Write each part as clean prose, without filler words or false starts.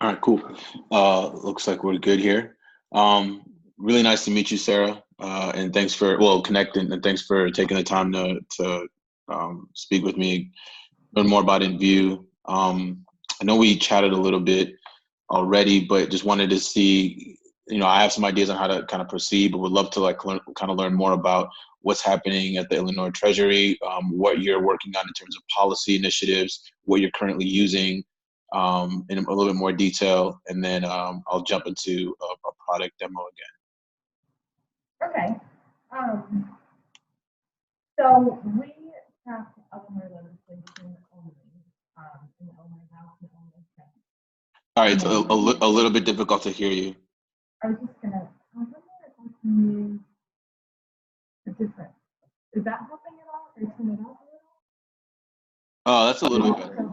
All right, cool. Looks like we're good here. Um, Really nice to meet you, Sarah. And thanks for connecting, and thanks for taking the time to speak with me, learn more about Enview. I know we chatted a little bit already, but just wanted to see. I have some ideas on how to kind of proceed, but would love to learn more about what's happening at the Illinois Treasury, what you're working on in terms of policy initiatives, what you're currently using in a little bit more detail, and then I'll jump into a product demo again. Okay. Um, so we track Illinois legislation only in the Illinois House and Illinois Senate. All right, it's a little bit difficult to hear you. I was just gonna. I wonder if I can use a different. Is that helping at all? Or turn it up a little? Oh, that's a little bit better.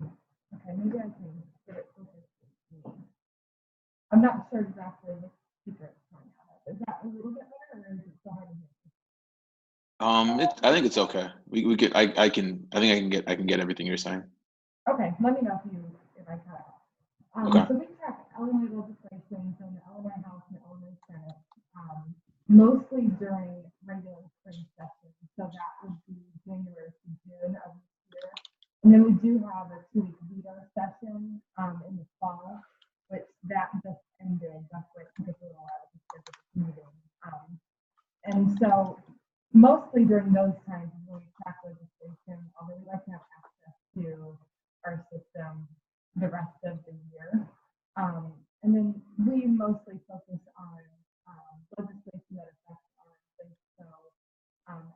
Okay, maybe I can get it focused to me. I'm not sure exactly what speaker it's coming out of. Is that a little bit better, or is it still hard to hear? I think it's okay. We get. I think I can get everything you're saying. Okay, let me know if I cut out. Okay. So we track Illinois legislation from the Illinois House and the Illinois Senate, mostly during regular spring sessions. So that would be January to June of this year. And then we do have a 2-week veto session in the fall, which that just ended. That's why it took us a little while to schedule this meeting. And so mostly during those times when we track legislation, although we like to have access to our system the rest of the year. And then we mostly focus on legislation that affects our state. So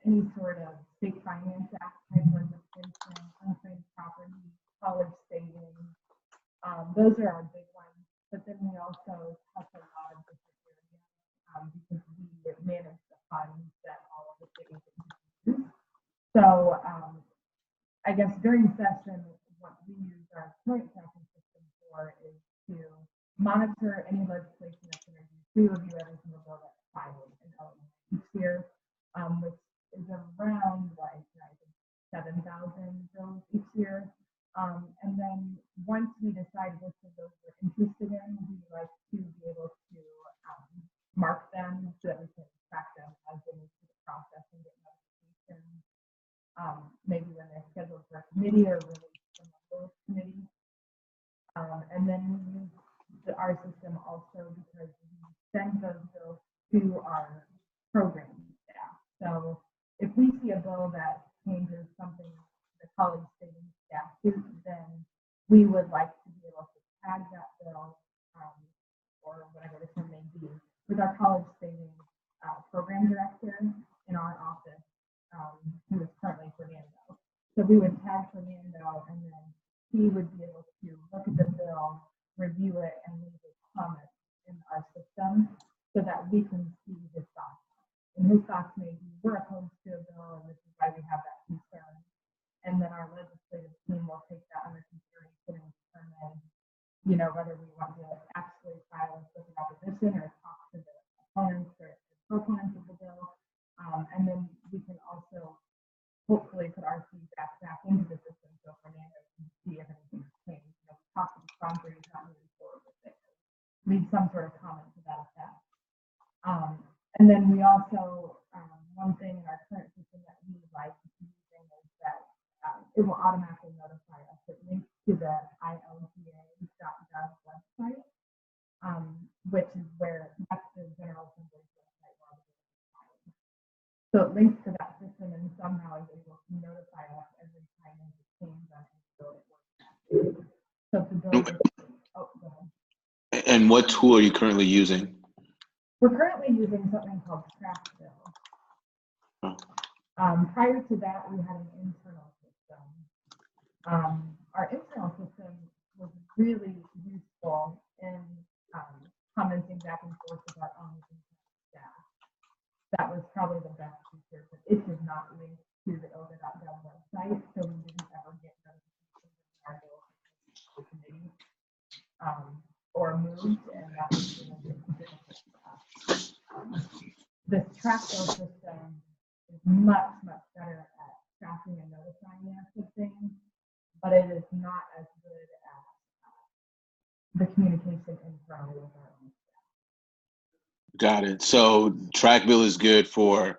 any sort of state finance act type legislation, unclaimed property, college savings, those are our big ones. But then we also touch a lot of different areas because we manage the funds that all of the cities use. So I guess during session, what we use our joint tracking system for is to monitor any legislation that's introduced. We review every single bill that's filed in Illinois each year, which is around like 7,000 bills each year. And then once we decide which of those we're interested in, we like to be able to mark them so that we can track them as they move through the process and get notifications. Maybe when they're scheduled for a committee or released from a rules committee. And then we use our system also because we send those bills to our program staff. So if we see a bill that changes something in the college savings statute, then we would like to be able to tag that bill or whatever the term may be with our college savings program director in our office, who is currently Fernando. So we would tag Fernando, and then he would be able to look at the bill, review it, and leave a comment in our system so that we can see his thoughts. And his thoughts may be, we're opposed to a bill, and this is why we have that concern. And then our legislative team will take that under consideration and determine, whether we want to actually file with an opposition or talk to the opponents or proponents of the bill. And then we can also hopefully put our feedback back into the system so Fernando can see if anything's changed. Talk to the sponsor, he's not moving forward with it. Leave some sort of comment to that effect. And then we also, one thing in our current system that we like using is that it will automatically notify us. It links to the ilga.gov website, which is where that's the General Assembly's website. So it links to that system and somehow is able to notify us every time there's a change on any bill that we're passing. So if the bill go ahead. And what tool are you currently using? We're currently using something called Trackbill. Prior to that, we had an internal system. Our internal system was really useful in commenting back and forth with our own staff. That was probably the best feature, but it did not link to the ilga.gov website, so we didn't ever get notifications of our bill committee or moved, and that was really difficult for us. The Trackbill system is much better at tracking and notifying us of things, but it is not as good at the Got it. So track bill is good for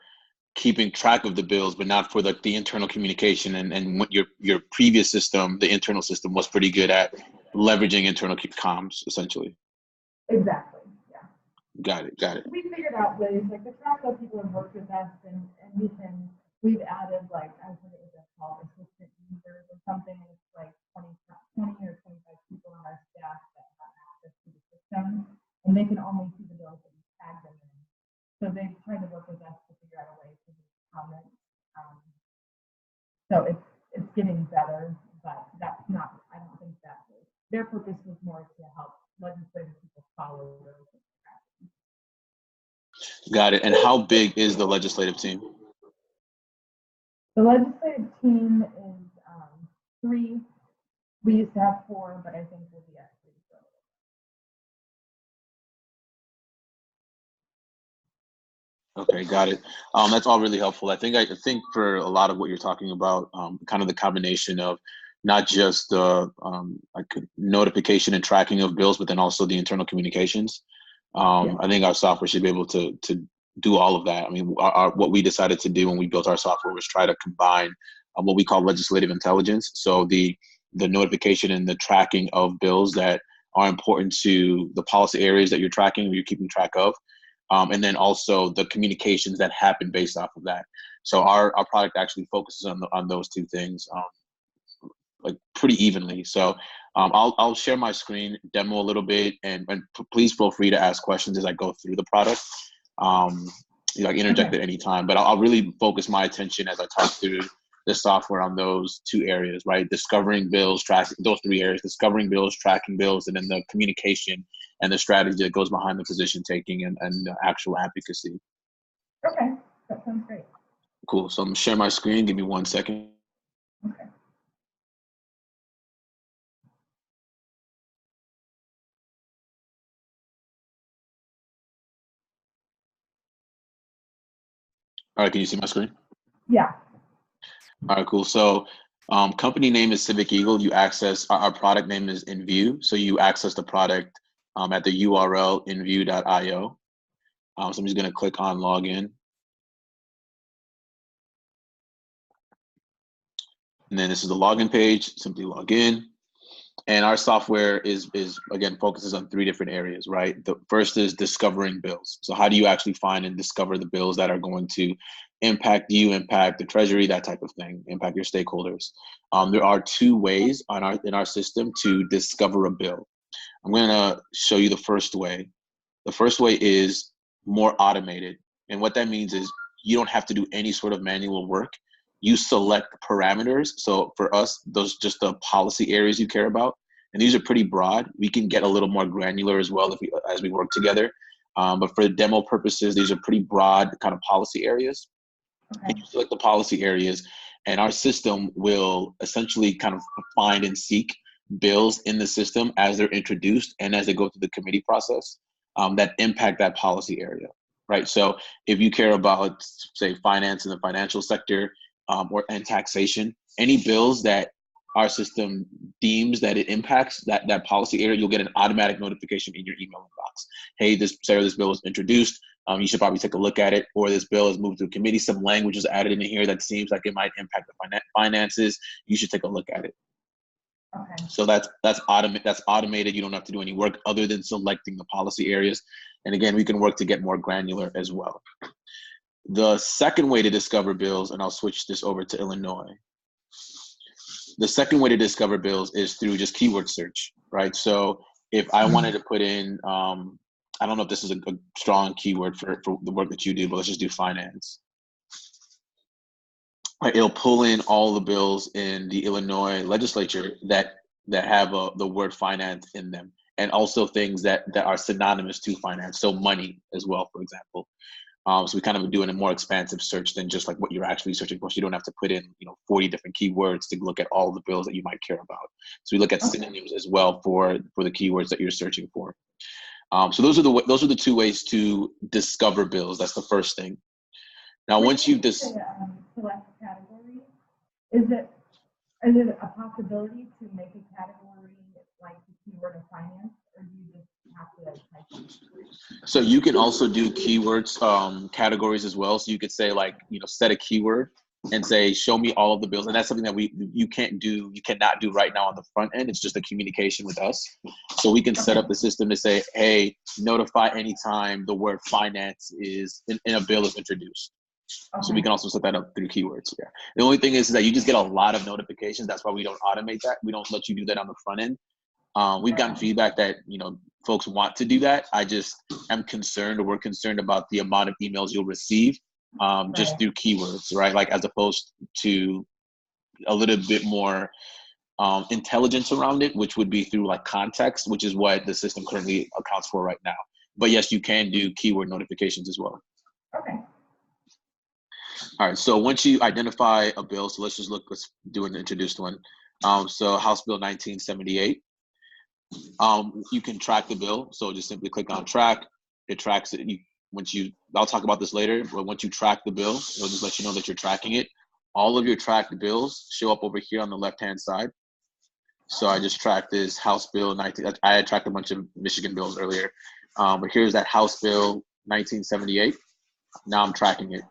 keeping track of the bills, but not for the internal communication. And what your previous system, the internal system, was pretty good at leveraging internal comms, essentially. Exactly. Yeah. Got it. Got it. We figured out ways like the Traco people have worked with us, and we've added like I forget what they're called, assistant users or something, and it's like 20 or 25 people on our staff that have access to the system, and they can only see the bills that we tag them in. So they've tried to work with us to figure out a way to do comments. So it's getting better, but that's not. I don't think that was their purpose was more to help legislative people follow those. Got it. And how big is the legislative team? The legislative team is 3. We used to have 4, but I think we'll be at 3. Okay, got it. That's all really helpful. I think for a lot of what you're talking about, kind of the combination of not just the like notification and tracking of bills, but then also the internal communications. I think our software should be able to do all of that. I mean, what we decided to do when we built our software was try to combine what we call legislative intelligence. So the notification and the tracking of bills that are important to the policy areas that you're tracking, or you're keeping track of. And then also the communications that happen based off of that. So our product actually focuses on those two things like pretty evenly. So I'll share my screen, demo a little bit, and please feel free to ask questions as I go through the product. I can interject at any time, but I'll really focus my attention as I talk through the software on those 2 areas, right? Discovering bills, tracking, those 3 areas: discovering bills, tracking bills, and then the communication and the strategy that goes behind the position taking and the actual advocacy. Okay, that sounds great. Cool. So I'm gonna share my screen. Give me 1 second. Okay. All right, can you see my screen? Yeah. All right, cool. So company name is Civic Eagle. You access our product name is Enview. So you access the product at the URL enview.io. So I'm just gonna click on login. And then this is the login page. Simply log in. And our software is again focuses on 3 different areas, right? The first is discovering bills. So how do you actually find and discover the bills that are going to impact you, impact the treasury, that type of thing, impact your stakeholders? There are 2 ways in our system to discover a bill. I'm going to show you the first way. The first way is more automated. And what that means is you don't have to do any sort of manual work. You select parameters. So for us, those just the policy areas you care about. And these are pretty broad. We can get a little more granular as well as we work together. But for demo purposes, these are pretty broad kind of policy areas. Okay. And you select the policy areas, and our system will essentially kind of find and seek bills in the system as they're introduced and as they go through the committee process that impact that policy area, right? So if you care about, say, finance in the financial sector and taxation, any bills that our system deems that it impacts that policy area, you'll get an automatic notification in your email inbox. Hey, this bill was introduced. You should probably take a look at it, or this bill has moved through committee. Some language is added in here that seems like it might impact the finances. You should take a look at it. Okay. So that's automated. You don't have to do any work other than selecting the policy areas. And again, we can work to get more granular as well. The second way to discover bills, and I'll switch this over to Illinois. The second way to discover bills is through just keyword search, right? So if I wanted to put in, I don't know if this is a strong keyword for the work that you do, but let's just do finance. Right, it'll pull in all the bills in the Illinois legislature that have the word finance in them, and also things that are synonymous to finance. So money as well, for example. So we kind of doing a more expansive search than just like what you're actually searching for. So you don't have to put in 40 different keywords to look at all the bills that you might care about. So we look at synonyms as well for the keywords that you're searching for. So those are the 2 ways to discover bills. That's the first thing. Now, once you select category, is it a possibility to make a category like the keyword of finance, or do you just have to type in? So you can also do keywords, categories as well. So you could say like, set a keyword and say, show me all of the bills. And that's something that you cannot do right now on the front end. It's just a communication with us. So we can set up the system to say, hey, notify anytime the word finance is in a bill is introduced. Okay. So we can also set that up through keywords. Yeah. The only thing is that you just get a lot of notifications. That's why we don't automate that. We don't let you do that on the front end. We've gotten feedback that, folks want to do that. I just am concerned, or we're concerned about the amount of emails you'll receive just through keywords, right? Like as opposed to a little bit more intelligence around it, which would be through like context, which is what the system currently accounts for right now. But yes, you can do keyword notifications as well. Okay. All right, so once you identify a bill, so let's do an introduced one. So House Bill 1978. You can track the bill. So just simply click on track. It tracks it. I'll talk about this later, but once you track the bill, it'll just let you know that you're tracking it. All of your tracked bills show up over here on the left-hand side. So I just tracked this House Bill 19. I had tracked a bunch of Michigan bills earlier, but here's that House Bill 1978. Now I'm tracking it.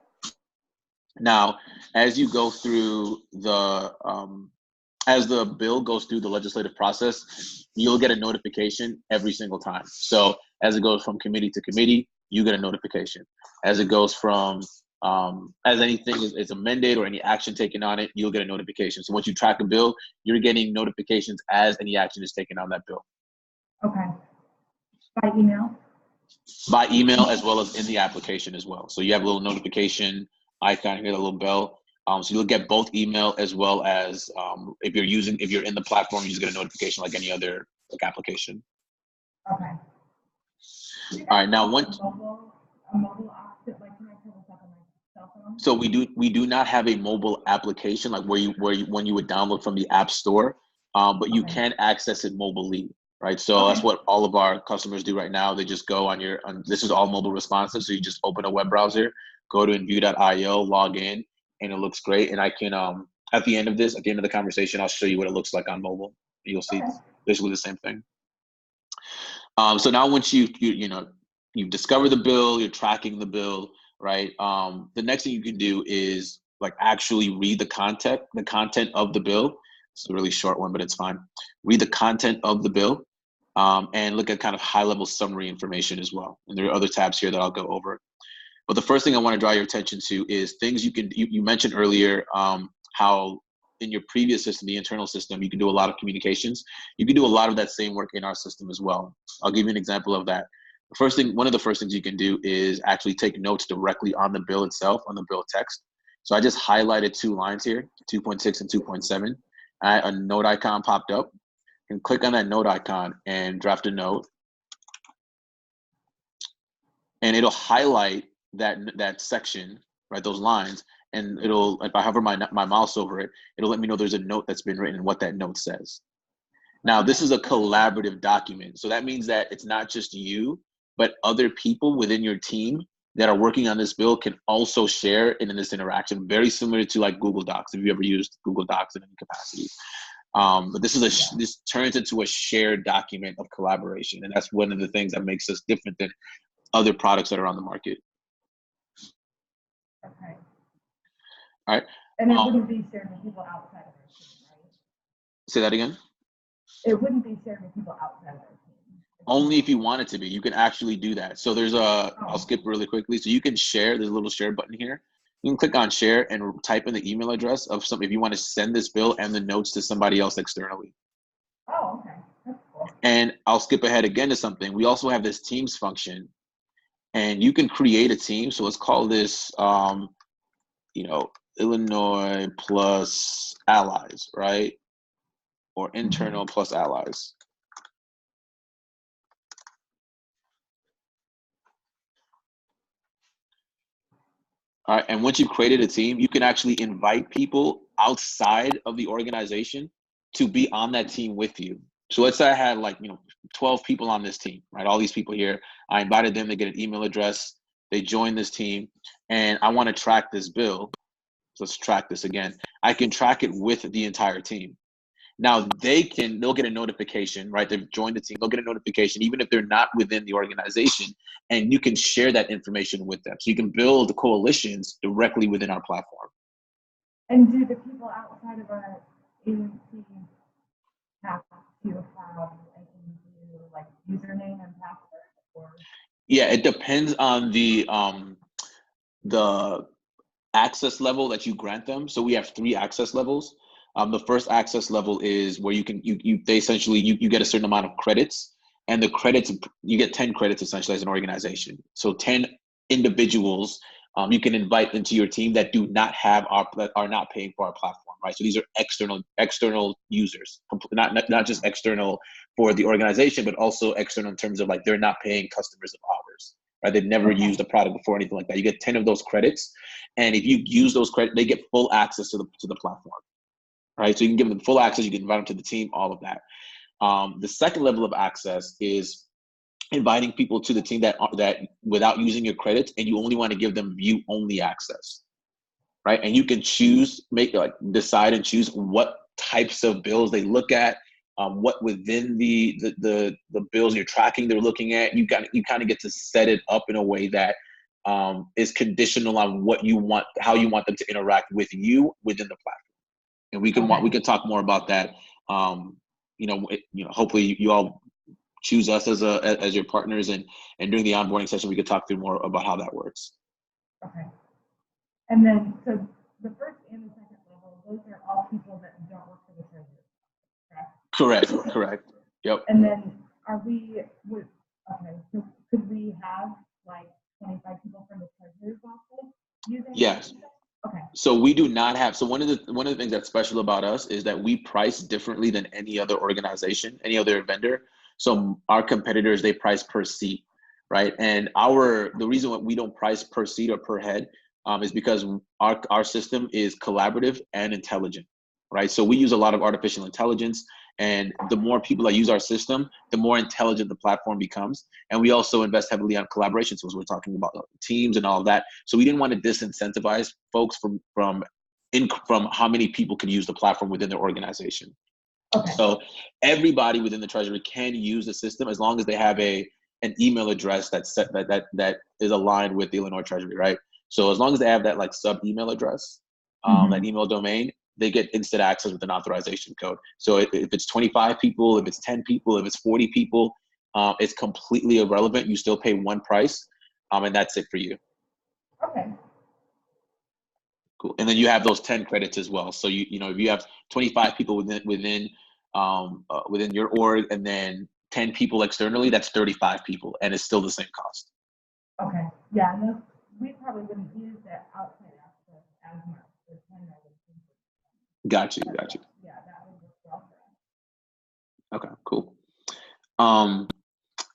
Now, as you go through as the bill goes through the legislative process, you'll get a notification every single time. So as it goes from committee to committee, you get a notification. As it goes from, as anything is amended or any action taken on it, you'll get a notification. So once you track a bill, you're getting notifications as any action is taken on that bill. Okay. By email? By email, as well as in the application as well. So you have a little notification icon here, a little bell. So you'll get both email as well as if you're in the platform, you just get a notification like any other application. Okay. All right, now a mobile app that like can I pull this up on my cell phone? So we do not have a mobile application like when you would download from the App Store, but you can access it mobilely, right? So that's what all of our customers do right now. They just go on this is all mobile responsive. So you just open a web browser, go to enview.io, log in, and it looks great. And I can, at the end of the conversation, I'll show you what it looks like on mobile. You'll see basically the same thing. So now once you've discovered the bill, you're tracking the bill, right? The next thing you can do is like actually read the content of the bill. It's a really short one, but it's fine. Read the content of the bill and look at kind of high level summary information as well. And there are other tabs here that I'll go over. But the first thing I want to draw your attention to is things you mentioned earlier, how in your previous system, the internal system, you can do a lot of communications. You can do a lot of that same work in our system as well. I'll give you an example of that. One of the first things you can do is actually take notes directly on the bill itself, on the bill text. So I just highlighted 2 lines here, 2.6 and 2.7. A note icon popped up. You can click on that note icon and draft a note. And it'll highlight that section, right, those lines, and if I hover my mouse over it, it'll let me know there's a note that's been written and what that note says. Now, this is a collaborative document. So that means that it's not just you, but other people within your team that are working on this bill can also share in this interaction, very similar to like Google Docs, if you ever used Google Docs in any capacity. But this turns into a shared document of collaboration. And that's one of the things that makes us different than other products that are on the market. Okay. All right. And it wouldn't be shared with people outside of our team, right? Say that again? It wouldn't be shared with people outside of our team. Only if you want it to be. You can actually do that. So there's I'll skip really quickly. So you can share, there's a little share button here. You can click on share and type in the email address of if you want to send this bill and the notes to somebody else externally. Oh, okay. That's cool. And I'll skip ahead again to something. We also have this Teams function, and you can create a team. So let's call this, Illinois plus allies, right? Or internal plus allies. All right, and once you've created a team, you can actually invite people outside of the organization to be on that team with you. So let's say I had 12 people on this team, right? All these people here, I invited them to get an email address. They join this team, and I want to track this bill. So let's track this again. I can track it with the entire team. Now they'll get a notification, right? They've joined the team, they'll get a notification, even if they're not within the organization, and you can share that information with them. So you can build coalitions directly within our platform. And do the people outside of our agency have to have an Enview like username and password, or? Yeah, it depends on the access level that you grant them. So we have 3 access levels. The first access level is where you get a certain amount of credits, and the credits, you get 10 credits essentially as an organization. So 10 individuals you can invite into your team that are not paying for our platform, right? So these are external users, not just external for the organization, but also external in terms of like they're not paying customers of ours, right? They've never used the product before, anything like that. You get 10 of those credits, and if you use those credits, they get full access to the platform, right? So you can give them full access, you can invite them to the team, all of that. The second level of access is inviting people to the team that without using your credits, and you only want to give them view only access, right? And you can decide and choose what types of bills they look at, what within the bills you're tracking they're looking at. You kind of get to set it up in a way that is conditional on how you want them to interact with you within the platform. And we can talk more about that. Hopefully you all choose us as your partners, and during the onboarding session we could talk through more about how that works. Okay. And then so the first and the second level, those are all people that don't work for the treasury, correct? Correct. Yep. And then so could we have like 25 people from the treasurer's office using? Yes. Okay. So we do not have. So one of the things that's special about us is that we price differently than any other organization, any other vendor. So our competitors, they price per seat, right? And the reason why we don't price per seat or per head is because our system is collaborative and intelligent, right? So we use a lot of artificial intelligence, and the more people that use our system, the more intelligent the platform becomes. And we also invest heavily on collaboration tools. We're talking about teams and all of that. So we didn't want to disincentivize folks from how many people can use the platform within their organization. Okay. So everybody within the treasury can use the system as long as they have an email address that is aligned with the Illinois Treasury, right? So as long as they have that like sub email address, that email domain, they get instant access with an authorization code. So if it's 25 people, if it's 10 people, if it's 40 people, it's completely irrelevant. You still pay one price, and that's it for you. Okay. Cool. And then you have those 10 credits as well. So if you have 25 people within your org, and then 10 people externally, that's 35 people, and it's still the same cost. Okay. Yeah. No, we probably wouldn't use that outside access as much. Got you. Yeah, that would work well for us. Okay. Cool.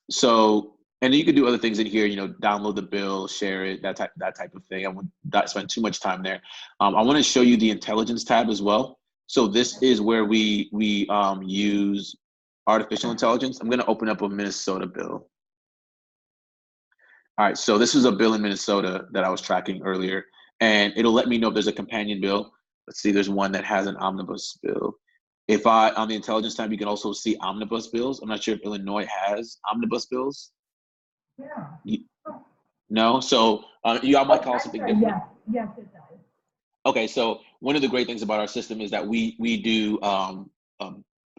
So, and then you could do other things in here, download the bill, share it, that type of thing. I won't spend too much time there. I want to show you the intelligence tab as well. So this is where we use artificial intelligence. I'm going to open up a Minnesota bill. All right, so this is a bill in Minnesota that I was tracking earlier, and it'll let me know if there's a companion bill. Let's see, there's one that has an omnibus bill. On the intelligence tab, you can also see omnibus bills. I'm not sure if Illinois has omnibus bills. Yeah. No? So y'all might call something different. Yes, it does. Okay, so one of the great things about our system is that we do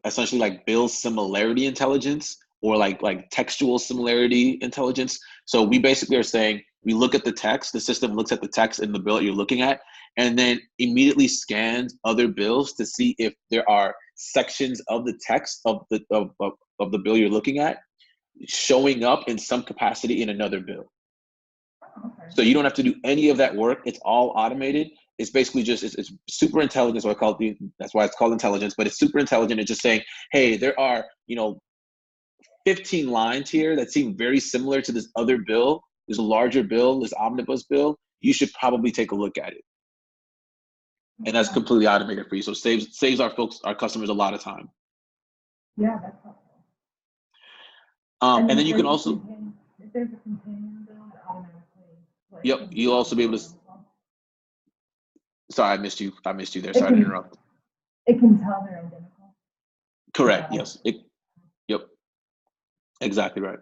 essentially like bill similarity intelligence, or like textual similarity intelligence. So we basically are saying, we look at the text, the system looks at the text in the bill that you're looking at, and then immediately scans other bills to see if there are sections of the text of the bill you're looking at showing up in some capacity in another bill. Oh, okay. So you don't have to do any of that work. It's all automated. It's basically just, it's super intelligent. So that's why it's called intelligence, but it's super intelligent. It's just saying, hey, there are, 15 lines here that seem very similar to this other bill, this larger bill, this omnibus bill. You should probably take a look at it. And that's completely automated for you. So saves our customers a lot of time. Yeah, that's helpful. And then you can also, if there's a companion bill, it automatically. Yep, you'll also be able to. Sorry, I missed you there. Sorry to interrupt. It can tell they're identical. Correct. Yes. Yep. Exactly right.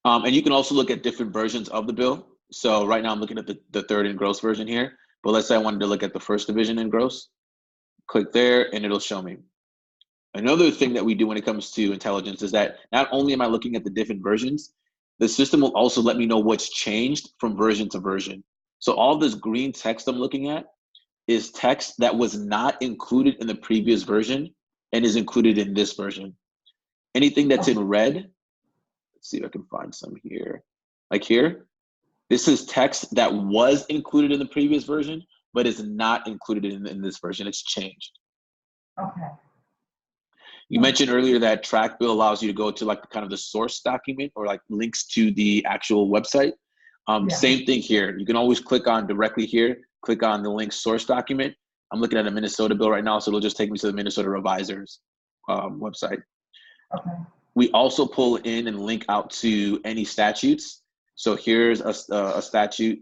And you can also look at different versions of the bill. So right now I'm looking at the third and gross version here, but let's say I wanted to look at the first division in gross, click there and it'll show me. Another thing that we do when it comes to intelligence is that not only am I looking at the different versions, the system will also let me know what's changed from version to version. So all this green text I'm looking at is text that was not included in the previous version and is included in this version. Anything that's in red, let's see if I can find some here. Like here, this is text that was included in the previous version, but is not included in this version. It's changed. Okay. You mentioned earlier that track bill allows you to go to like kind of the source document or like links to the actual website. Same thing here. You can always click on directly here, click on the link source document. I'm looking at a Minnesota bill right now, so it'll just take me to the Minnesota Revisers website. Okay. We also pull in and link out to any statutes. So here's a statute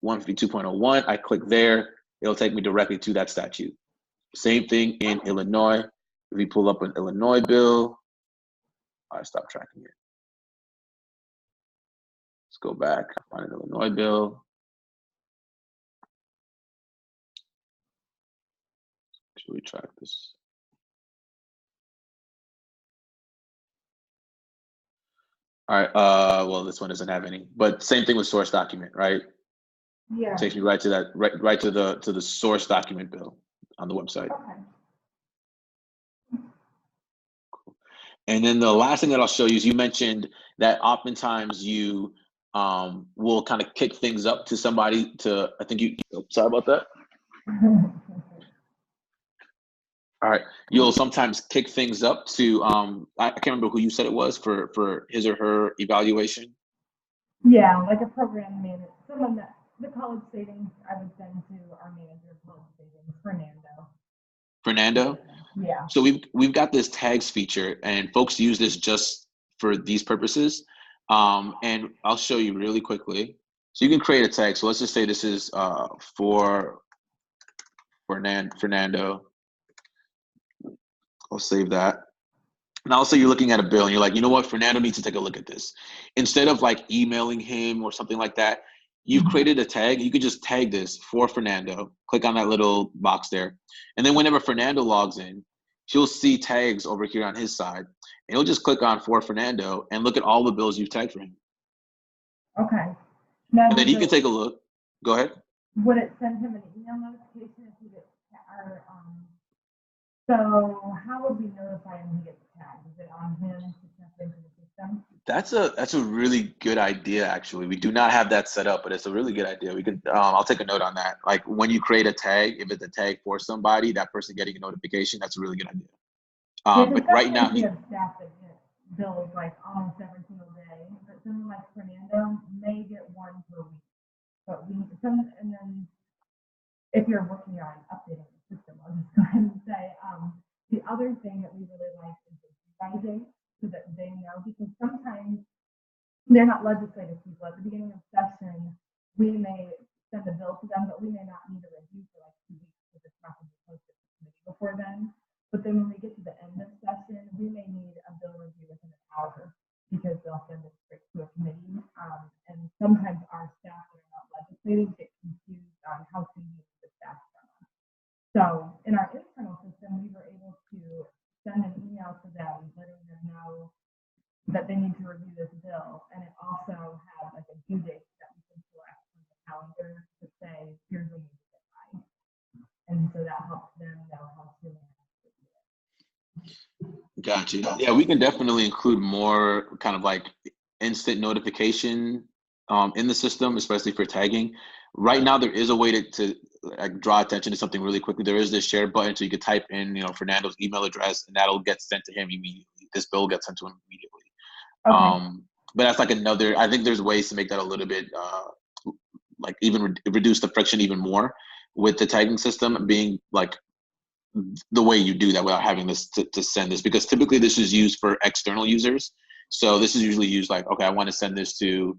152.01. I click there, it'll take me directly to that statute. Same thing in Illinois. If we pull up an Illinois bill, I stopped tracking it. Let's go back, find an Illinois bill. Should we track this? All right, well, this one doesn't have any, but same thing with source document, right? Yeah. It takes me right to that, right to the source document bill on the website. Okay. And then the last thing that I'll show you is you mentioned that oftentimes you will kind of kick things up to somebody to, I think you, sorry about that. All right, you'll sometimes kick things up to, I can't remember who you said it was for his or her evaluation. Yeah, like a program manager, someone that the college savings I would send to our manager of college savings, Fernando? Yeah. So we've got this tags feature, and folks use this just for these purposes. And I'll show you really quickly. So you can create a tag. So let's just say this is for Fernando. I'll save that. And also you're looking at a bill and you're like, you know what, Fernando needs to take a look at this. Instead of like emailing him or something like that, you've created a tag. You could just tag this for Fernando, click on that little box there. And then whenever Fernando logs in, he'll see tags over here on his side. And he'll just click on for Fernando and look at all the bills you've tagged for him. Okay. Now, And then he can take a look. Go ahead. Would it send him an email notification if he gets, or, so how would we notify him he gets tagged? Is it on him to check into the system? That's a really good idea, actually. We do not have that set up, but it's a really good idea. We could, I'll take a note on that. Like when you create a tag, if it's a tag for somebody, that person getting a notification, that's a really good idea. But right now, we have staff that get bills like almost every single day, but someone like Fernando may get one per week. But and then if you're working on updating the system, I'll just go ahead and say, the other thing that we really like is the due date, so that they know, because sometimes they're not legislative people. At the beginning of session, we may send a bill to them, but we may not need a review for like 2 weeks because it's not going to be posted to the committee before then. But then when we get to the end of session, we may need a bill review within an hour because they'll send it straight to a committee. And sometimes our staff that are not legislative get confused on how to use the staff from us. So in our internal system, we were able to send an email to them letting them know that they need to review this bill. And it also had like a due date that we can select from the calendar to say, here's when you need it by. And so that helps them know how soon they have to do it. Gotcha. Yeah, we can definitely include more kind of like instant notification in the system, especially for tagging. Right now, there is a way to like draw attention to something really quickly. There is this share button, so you could type in, Fernando's email address, and that'll get sent to him immediately. This bill gets sent to him immediately. Okay. But that's like another. I think there's ways to make that a little bit like even reduce the friction even more with the tagging system being like the way you do that without having this to send this, because typically this is used for external users. So this is usually used like, okay, I want to send this to,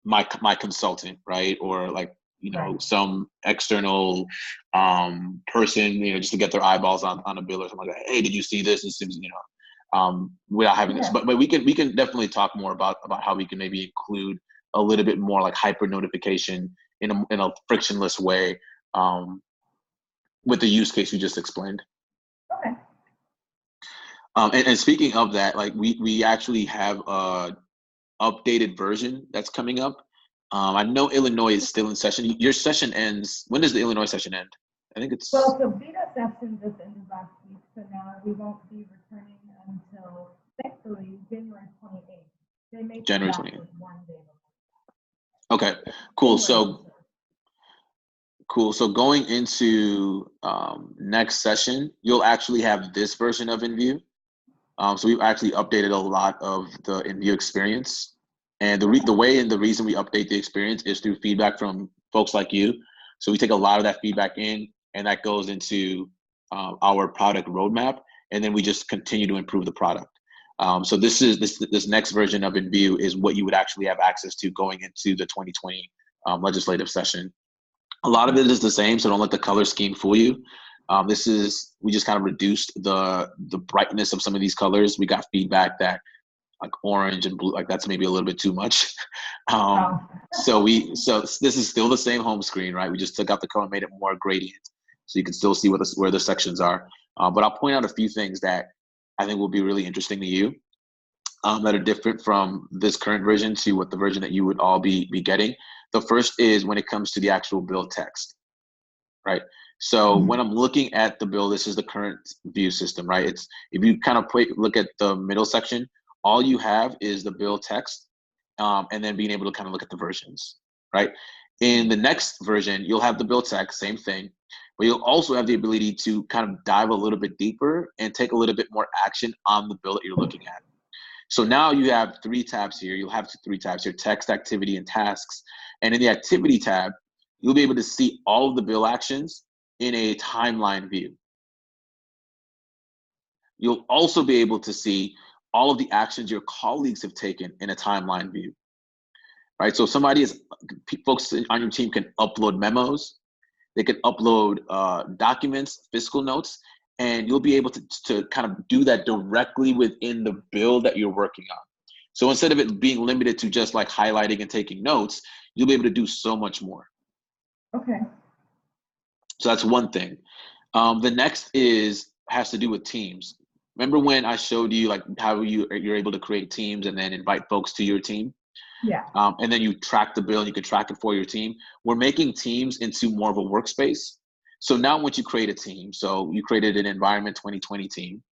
my consultant, right? Or like Right. some external person, just to get their eyeballs on a bill or something like that. Hey, did you see this? It seems, without having this, Yeah. but we can definitely talk more about how we can maybe include a little bit more like hyper notification in a frictionless way, with the use case you just explained. Okay. And speaking of that, like we actually have a updated version that's coming up. I know Illinois is still in session. Your session ends. When does the Illinois session end? I think Well, it's so beta session just ended last week, so now we won't be returning until, thankfully, January 28th. They may come January back 28th. with one day before. Okay, cool. January for sure. Cool. So going into next session, you'll actually have this version of Enview. So we've actually updated a lot of the Enview experience, and the way and the reason we update the experience is through feedback from folks like you. So we take a lot of that feedback in, and that goes into our product roadmap, and then we just continue to improve the product. So this next version of Enview is what you would actually have access to going into the 2020 legislative session. A lot of it is the same, so don't let the color scheme fool you. We just kind of reduced the brightness of some of these colors. We got feedback that like orange and blue, like that's maybe a little bit too much. Oh. So this is still the same home screen, right? We just took out the color, made it more gradient, so you can still see where the sections are. But I'll point out a few things that I think will be really interesting to you, that are different from this current version to what the version that you would all be getting. The first is when it comes to the actual bill text, right? So when I'm looking at the bill, this is the current view system, right? It's if you kind of look at the middle section, all you have is the bill text, and then being able to kind of look at the versions, right? In the next version, you'll have the bill text, same thing, but you'll also have the ability to kind of dive a little bit deeper and take a little bit more action on the bill that you're looking at. So now you have three tabs here. You'll have three tabs here: text, activity, and tasks. And in the activity tab, you'll be able to see all of the bill actions in a timeline view. You'll also be able to see all of the actions your colleagues have taken in a timeline view, right? So folks on your team can upload memos, they can upload documents, fiscal notes, and you'll be able to kind of do that directly within the bill that you're working on. So instead of it being limited to just like highlighting and taking notes, you'll be able to do so much more. Okay. So that's one thing. The next has to do with teams. Remember when I showed you like how you're able to create teams and then invite folks to your team? Yeah. And then you track the bill and you can track it for your team. We're making teams into more of a workspace. So now once you create a team, so you created an Environment 2020 team,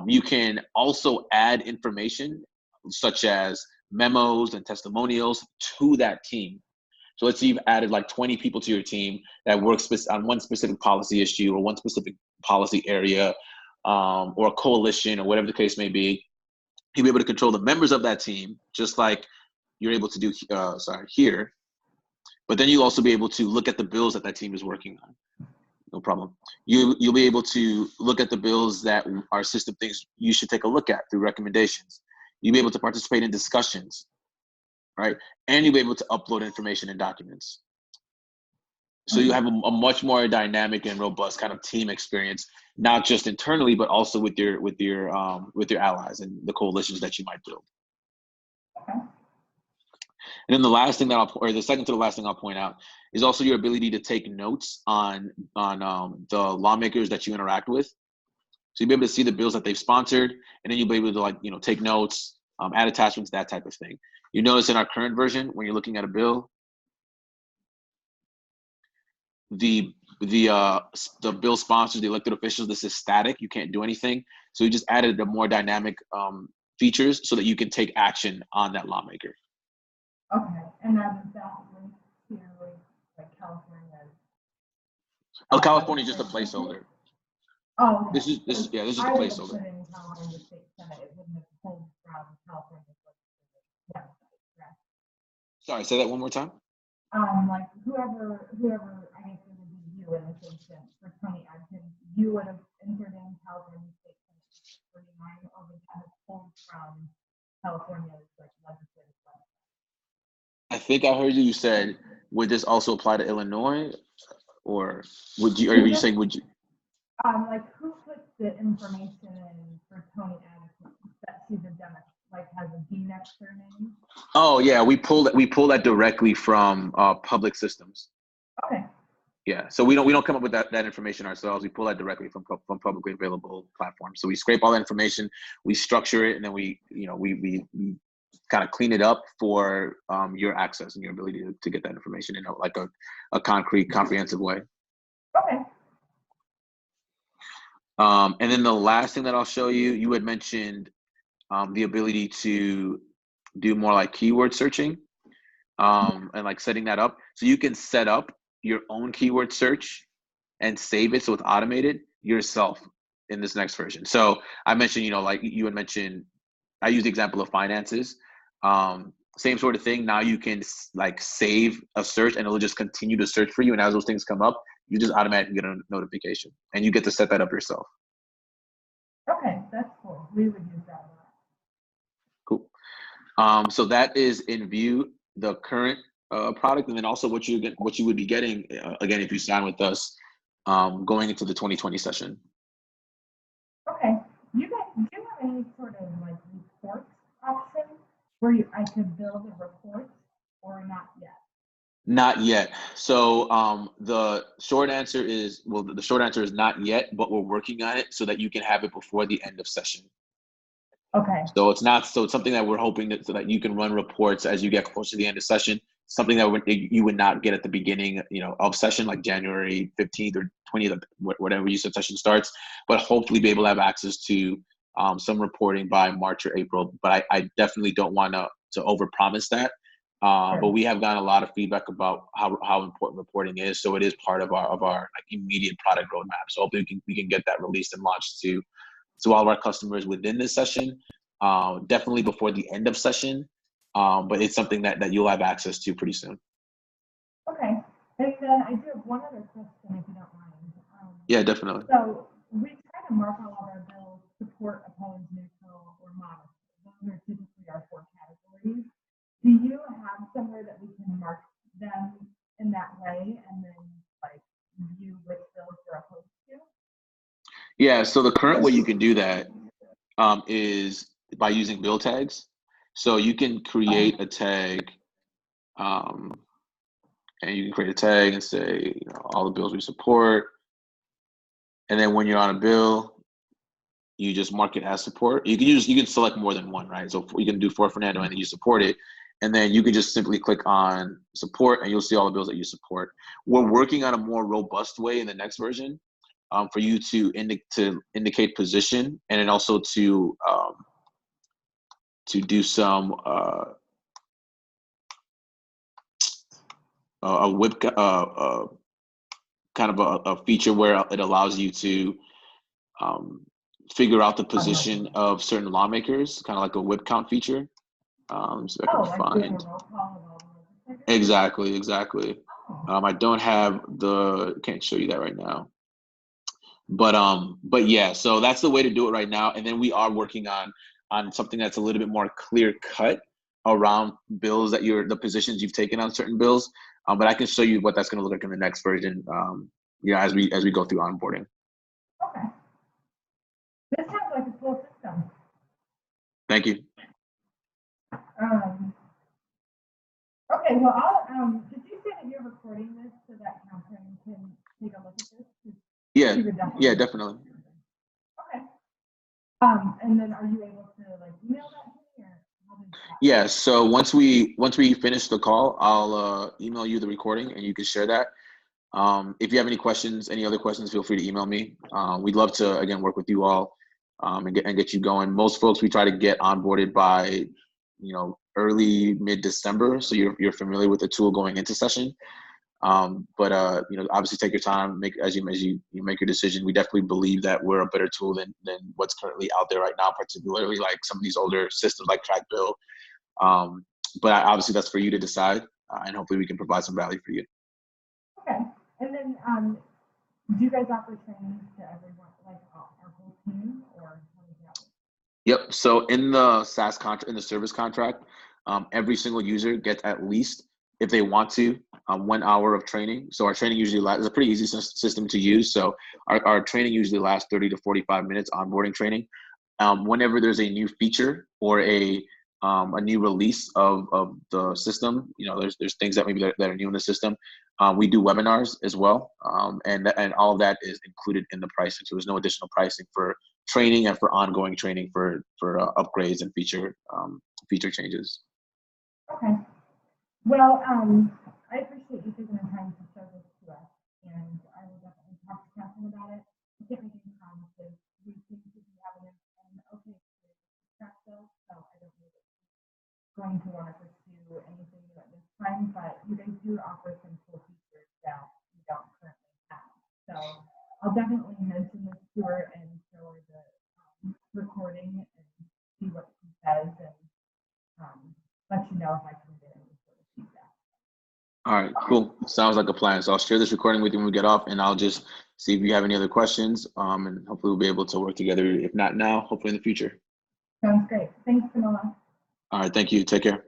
you can also add information such as memos and testimonials to that team. So let's say you've added like 20 people to your team that work on one specific policy issue or one specific policy area, or a coalition or whatever the case may be. You'll be able to control the members of that team, just like you're able to do here. But then you'll also be able to look at the bills that team is working on. No problem. You'll be able to look at the bills that our system thinks you should take a look at through recommendations. You'll be able to participate in discussions, right? And you'll be able to upload information and documents. So you have a much more dynamic and robust kind of team experience, not just internally, but also with your allies and the coalitions that you might build. Okay. And then the second to the last thing I'll point out is also your ability to take notes on the lawmakers that you interact with. So you'll be able to see the bills that they've sponsored, and then you'll be able to take notes, add attachments, that type of thing. You notice in our current version, when you're looking at a bill, the bill sponsors, the elected officials, this is static. You can't do anything. So we just added the more dynamic features so that you can take action on that lawmaker. Okay. And that linked to like California. California is just a placeholder. Oh, okay. This is just a placeholder. In California State Senate, it wouldn't have pulled from California website. Sorry, say that one more time. Like whoever I guess it would be you in this instance for 20 actions, you would have entered in California State Senate 49, or would that have pulled from California's like legislative website? I think I heard you said would this also apply to Illinois, or are you saying would you? Like who puts the information in for Tony Addison that she's a Democrat, like has a D next to her name? Oh yeah, we pull that directly from public systems. Okay. Yeah, so we don't come up with that information ourselves. We pull that directly from publicly available platforms. So we scrape all that information, we structure it, and then we kind of clean it up for your access and your ability to get that information in like a concrete, comprehensive way. Okay. And then the last thing that I'll show you, you had mentioned the ability to do more like keyword searching and like setting that up. So you can set up your own keyword search and save it so it's automated yourself in this next version. So I mentioned, like you had mentioned, I used the example of finances. Same sort of thing. Now you can like save a search and it'll just continue to search for you. And as those things come up, you just automatically get a notification and you get to set that up yourself. Okay, that's cool. We would use that one. Cool. So that is Enview, the current product, and then also what you would be getting again if you sign with us going into the 2020 session. Okay. You guys, do you have any sort of like reports option where I could build a report or not yet? Not yet. So the short answer is not yet, but we're working on it so that you can have it before the end of session. Okay. So it's something that we're hoping so that you can run reports as you get closer to the end of session. Something that you would not get at the beginning, of session, like January 15th or 20th, whatever you said session starts. But hopefully be able to have access to some reporting by March or April. But I definitely don't want to overpromise that. But we have gotten a lot of feedback about how important reporting is. So it is part of our like immediate product roadmap. So hopefully we can get that released and launched to all of our customers within this session, definitely before the end of session. But it's something that you'll have access to pretty soon. Okay. And then I do have one other question, if you don't mind. Yeah, definitely. So we try to mark all of our bills support, oppose, neutral, or modest. Those are typically our 4 categories. Do you have somewhere that we can mark them in that way and then like view which bills we're opposed to? Yeah, so the current way you can do that is by using bill tags. So you can create a tag, and you can create a tag and say all the bills we support. And then when you're on a bill, you just mark it as support. You can select more than one, right? So you can do for Fernando and then you support it. And then you can just simply click on support and you'll see all the bills that you support. We're working on a more robust way in the next version for you to indicate position and then also to do some a whip kind of a feature where it allows you to figure out the position of certain lawmakers, kind of like a whip count feature. So I can find exactly. I don't have can't show you that right now. But yeah, so that's the way to do it right now. And then we are working on something that's a little bit more clear cut around bills the positions you've taken on certain bills. But I can show you what that's going to look like in the next version. As we go through onboarding. Okay. This sounds like a cool system. Thank you. Okay, well, did you say that you're recording this so that Catherine can take a look at this? Yeah, definitely. Okay. And then are you able to like email that to me or how does that? Yeah, so once we finish the call, I'll email you the recording and you can share that. If you have any other questions, feel free to email me. We'd love to again work with you all and get you going. Most folks we try to get onboarded by early mid-December, so you're familiar with the tool going into session. But obviously take your time, as you make your decision. We definitely believe that we're a better tool than what's currently out there right now, particularly like some of these older systems like TrackBill. But obviously that's for you to decide, and hopefully we can provide some value for you. Okay. And then do you guys offer training to everyone, like our whole team, or how does that work? Yep. So in the SaaS contract, in the service contract, every single user gets at least if they want to, 1 hour of training. So our training usually lasts, it's a pretty easy system to use. So our training usually lasts 30 to 45 minutes, onboarding training. Whenever there's a new feature or a new release of the system, there's things that maybe that are new in the system. We do webinars as well, and all of that is included in the pricing. So there's no additional pricing for training and for ongoing training for upgrades and feature changes. Okay. Well, I appreciate you taking the time to show this to us, and I will definitely talk to Catherine about it. I can't make any promises. We seem to be having an okay track though, so I don't know if she's going to want to pursue anything new at this time, but you guys do offer some cool features that we don't currently have. So I'll definitely mention this to her and show her the recording and see what she says, and let you know if I can get any sort of feedback. All right, cool. Sounds like a plan. So I'll share this recording with you when we get off, and I'll just see if you have any other questions, and hopefully we'll be able to work together. If not now, hopefully in the future. Sounds great. Thanks, Camilla. All right, thank you. Take care.